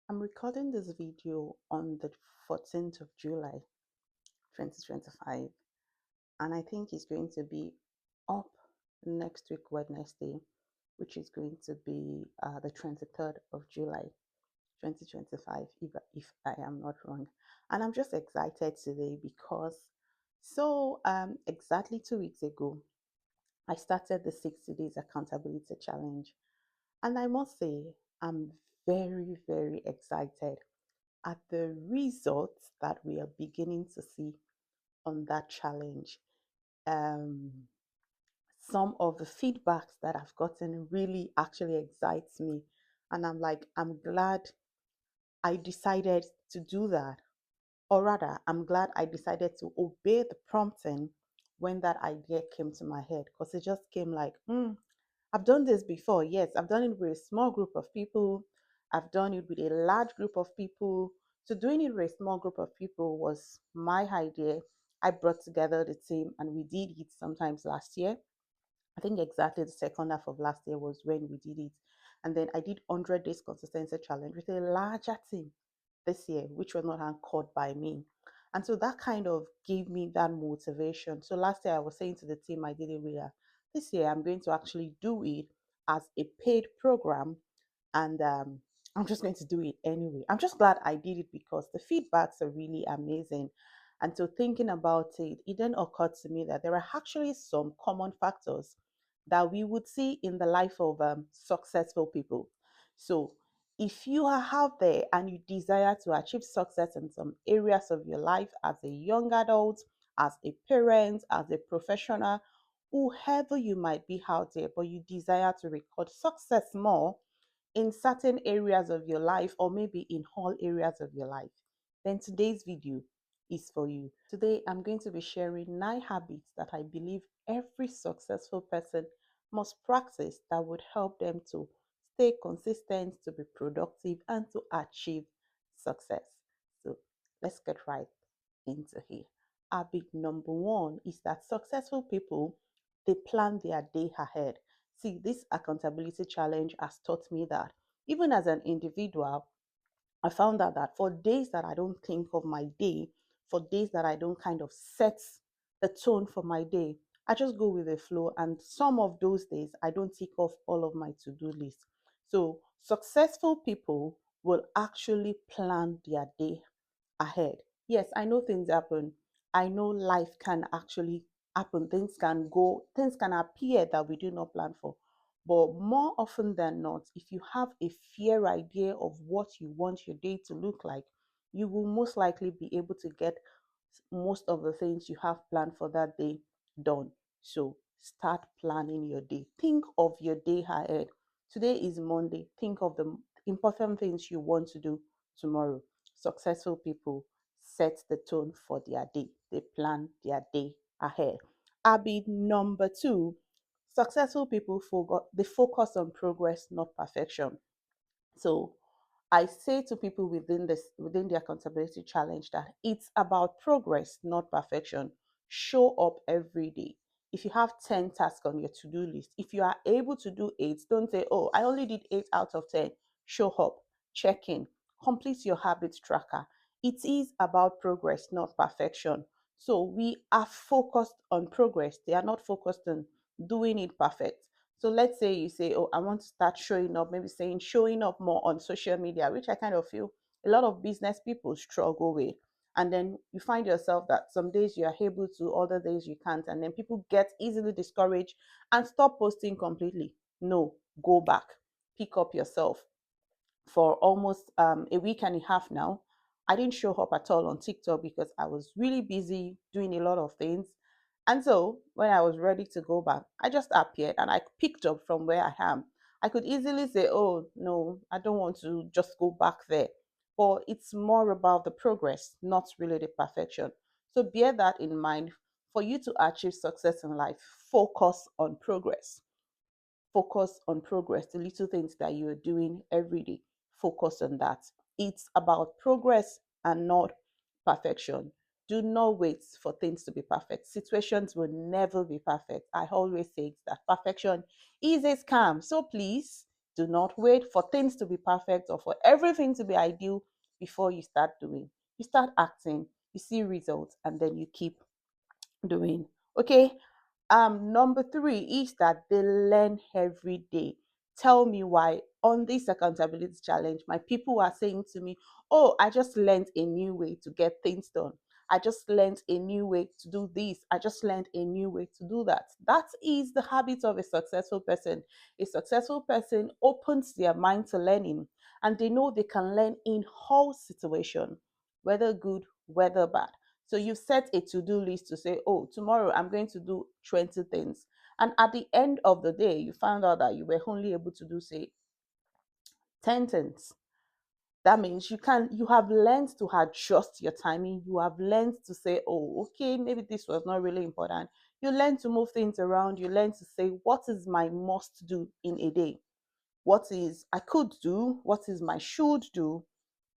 I'm recording this video on the 14th of July 2025, and I think it's going to be up next week, Wednesday, which is going to be the 23rd of July 2025, if I am not wrong. And I'm just excited today because exactly 2 weeks ago, I started the 60 days accountability challenge. And I must say, I'm very, very excited at the results that we are beginning to see on that challenge. Um, some of the feedbacks that I've gotten really actually excites me. And I'm glad I decided to do that. Or rather, I'm glad I decided to obey the prompting when that idea came to my head because it just came like, I've done this before. Yes, I've done it with a small group of people. I've done it with a large group of people. So doing it with a small group of people was my idea. I brought together the team and we did it sometimes last year. I think exactly the second half of last year was when we did it. And then I did 100 days consistency challenge with a larger team this year, which was not anchored by me. And so that kind of gave me that motivation. So last year I was saying to the team I did it with, this year I'm going to actually do it as a paid program, and I'm just going to do it anyway. I'm just glad I did it because the feedbacks are really amazing. And so thinking about it, it then occurred to me that there are actually some common factors that we would see in the life of successful people. So if you are out there and you desire to achieve success in some areas of your life as a young adult, as a parent, as a professional, whoever you might be out there, but you desire to record success more in certain areas of your life, or maybe in all areas of your life, then today's video is for you. Today, I'm going to be sharing 9 habits that I believe every successful person must practice that would help them to stay consistent, to be productive, and to achieve success. So let's get right into here. Habit number one is that successful people, they plan their day ahead. See, this accountability challenge has taught me that even as an individual, I found out that for days that I don't think of my day, for days that I don't kind of set the tone for my day, I just go with the flow. And some of those days, I don't tick off all of my to do list. So, successful people will actually plan their day ahead. Yes, I know things happen. I know life can actually happen. Things can go, things can appear that we do not plan for. But more often than not, if you have a fair idea of what you want your day to look like, you will most likely be able to get most of the things you have planned for that day done. So start planning your day. Think of your day ahead. Today is Monday. Think of the important things you want to do tomorrow. Successful people set the tone for their day. They plan their day ahead. Habit number two, successful people they focus on progress, not perfection. So I say to people within the accountability challenge that it's about progress, not perfection. Show up every day. If you have 10 tasks on your to-do list, if you are able to do 8, don't say, "Oh, I only did 8 out of 10." Show up, check in, complete your habits tracker. It is about progress, not perfection. So we are focused on progress. They are not focused on doing it perfect. So let's say you say, "Oh, I want to start showing up," maybe saying showing up more on social media, which I kind of feel a lot of business people struggle with. And then you find yourself that some days you are able to, other days you can't. And then people get easily discouraged and stop posting completely. No, go back, pick up yourself. For almost a week and a half now, I didn't show up at all on TikTok because I was really busy doing a lot of things. And so when I was ready to go back, I just appeared and I picked up from where I am. I could easily say, "Oh, no, I don't want to just go back there." But it's more about the progress, not really the perfection. So bear that in mind. For you to achieve success in life, focus on progress. Focus on progress, the little things that you are doing every day. Focus on that. It's about progress and not perfection. Do not wait for things to be perfect. Situations will never be perfect. I always say that perfection is a scam. So please Do not wait for things to be perfect or for everything to be ideal before you start doing. You start acting, you see results, and then you keep doing. Okay. Number three is that they learn every day. Tell me why on this accountability challenge, my people are saying to me, oh, I just learned a new way to get things done. I just learned a new way to do this. I just learned a new way to do that. That is the habit of a successful person. A successful person opens their mind to learning, and they know they can learn in all situation, whether good, whether bad. So you set a to-do list to say, oh, tomorrow I'm going to do 20 things. And at the end of the day, you found out that you were only able to do, say, 10 things. That means you have learned to adjust your timing. You have learned to say, oh, okay, maybe this was not really important. You learn to move things around. You learn to say, what is my must do in a day? What is I could do? What is my should do?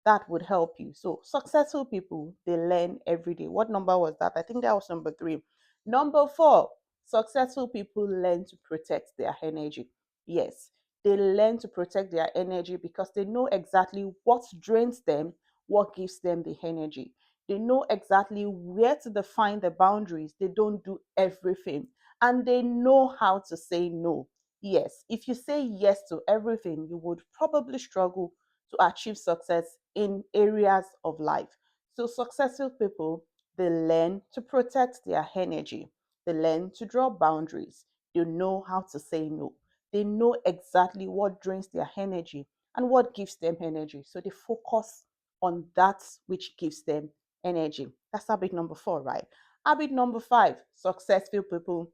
That would help you. So successful people, they learn every day. What number was that? I think that was number three. Number four, successful people learn to protect their energy. Yes, they learn to protect their energy because they know exactly what drains them, what gives them the energy. They know exactly where to define the boundaries. They don't do everything. And they know how to say no. Yes, if you say yes to everything, you would probably struggle to achieve success in areas of life. So, successful people, they learn to protect their energy, they learn to draw boundaries, they know how to say no, they know exactly what drains their energy and what gives them energy. So, they focus on that which gives them energy. That's habit number four, right? Habit number five, successful people,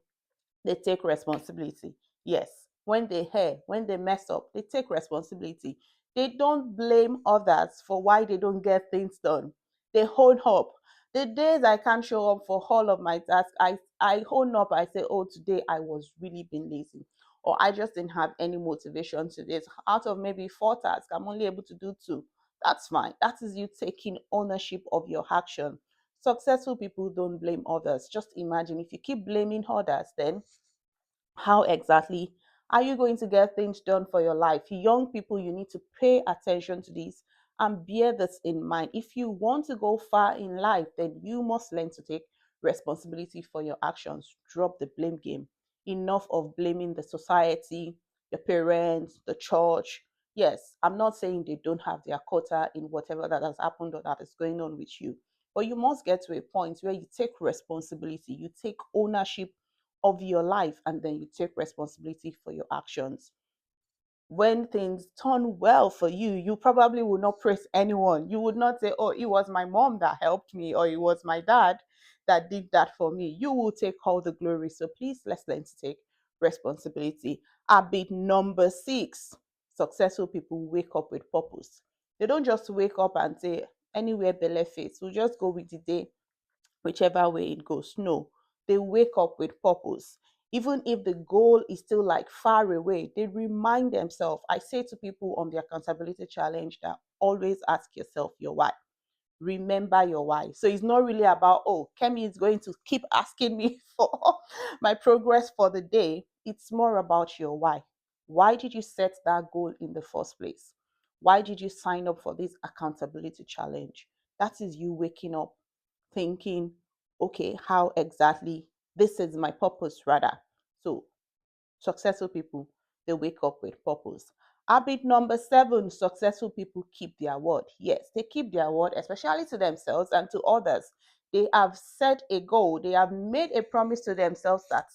they take responsibility. Yes, when they mess up, they take responsibility. They don't blame others for why they don't get things done. They hold up. The days I can't show up for all of my tasks, I hold up. I say, oh, today I was really being lazy. Or I just didn't have any motivation to this. Out of maybe four tasks, I'm only able to do two. That's fine. That is you taking ownership of your action. Successful people don't blame others. Just imagine if you keep blaming others, then how exactly are you going to get things done for your life? Young people, you need to pay attention to this and bear this in mind. If you want to go far in life, then you must learn to take responsibility for your actions. Drop the blame game. Enough of blaming the society, your parents, the church. Yes, I'm not saying they don't have their quota in whatever that has happened or that is going on with you. But you must get to a point where you take responsibility, you take ownership of your life, and then you take responsibility for your actions. When things turn well for you, you probably will not praise anyone. You would not say, oh, it was my mom that helped me, or it was my dad that did that for me. You will take all the glory. So please, let's learn to take responsibility. Habit number six, successful people wake up with purpose. They don't just wake up and say, anywhere belly fits, we'll just go with the day whichever way it goes. No, they wake up with purpose. Even if the goal is still like far away, they remind themselves. I say to people on the accountability challenge that always ask yourself your why. Remember your why. So it's not really about, oh, Kemi is going to keep asking me for my progress for the day. It's more about your why. Why did you set that goal in the first place? Why did you sign up for this accountability challenge? That is you waking up thinking, okay, how exactly this is my purpose, rather. So, successful people, they wake up with purpose. Habit number seven, successful people keep their word. Yes, they keep their word, especially to themselves and to others. They have set a goal, they have made a promise to themselves that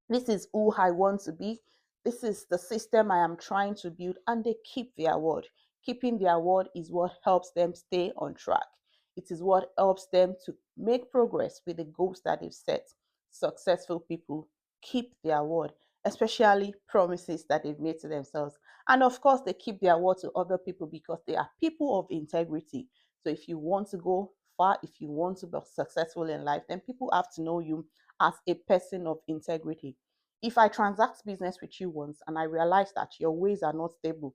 this is who I want to be. This is the system I am trying to build, and they keep their word. Keeping their word is what helps them stay on track. It is what helps them to make progress with the goals that they've set. Successful people keep their word, especially promises that they've made to themselves. And of course, they keep their word to other people because they are people of integrity. So if you want to go far, if you want to be successful in life, then people have to know you as a person of integrity. If I transact business with you once and I realize that your ways are not stable,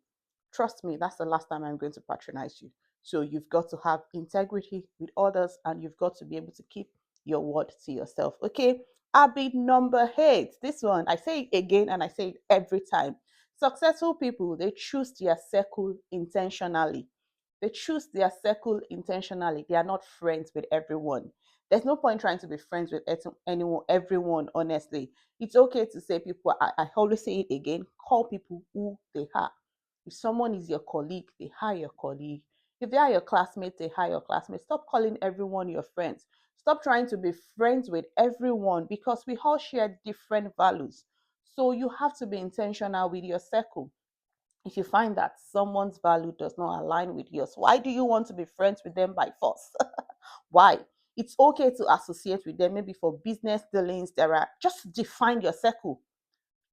trust me, that's the last time I'm going to patronize you. So you've got to have integrity with others and you've got to be able to keep your word to yourself. Okay. Habit number eight. This one, I say it again and I say it every time. Successful people, they choose their circle intentionally. They choose their circle intentionally. They are not friends with everyone. There's no point trying to be friends with anyone, everyone, honestly. It's okay to say people, I always say it again, call people who they are. If someone is your colleague, they are your colleague. If they are your classmates, they are your classmates. Stop calling everyone your friends. Stop trying to be friends with everyone because we all share different values. So you have to be intentional with your circle. If you find that someone's value does not align with yours, why do you want to be friends with them by force? Why? It's okay to associate with them, maybe for business dealings. There are just define your circle.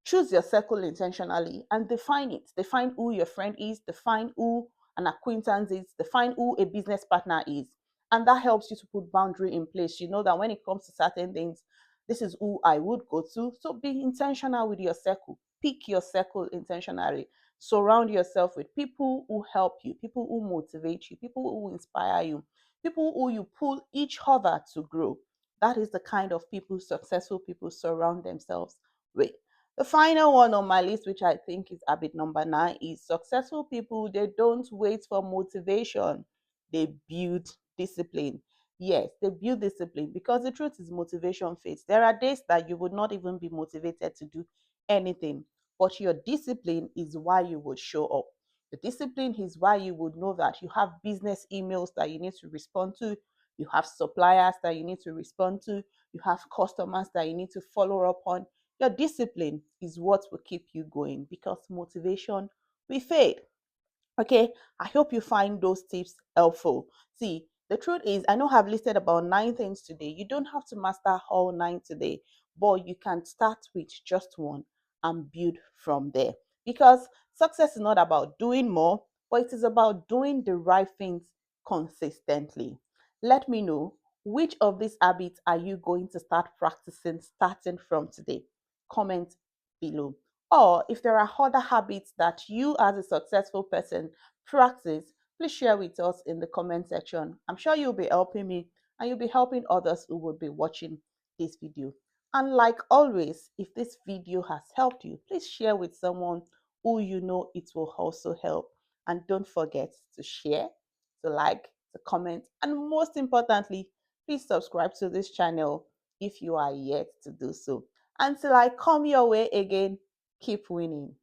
Choose your circle intentionally and define it. Define who your friend is, define who an acquaintance is, define who a business partner is. And that helps you to put boundary in place. You know that when it comes to certain things, this is who I would go to. So be intentional with your circle. Pick your circle intentionally. Surround yourself with people who help you, people who motivate you, people who inspire you, people who you pull each other to grow. That is the kind of people successful people surround themselves with. The final one on my list, which I think is habit number 9, is successful people, they don't wait for motivation, they build discipline. Yes, they build discipline because the truth is motivation fades. There are days that you would not even be motivated to do anything, but your discipline is why you would show up. The discipline is why you would know that you have business emails that you need to respond to, you have suppliers that you need to respond to, you have customers that you need to follow up on. Your discipline is what will keep you going because motivation will fade. Okay, I hope you find those tips helpful. See, the truth is, I know I've listed about 9 things today. You don't have to master all 9 today, but you can start with just one and build from there. Because success is not about doing more, but it is about doing the right things consistently. Let me know, which of these habits are you going to start practicing starting from today? Comment below. Or if there are other habits that you as a successful person practice, please share with us in the comment section. I'm sure you'll be helping me and you'll be helping others who will be watching this video. And like always, if this video has helped you, please share with someone who you know it will also help. And don't forget to share, to like, to comment, and most importantly, please subscribe to this channel if you are yet to do so. Until I come your way again, keep winning.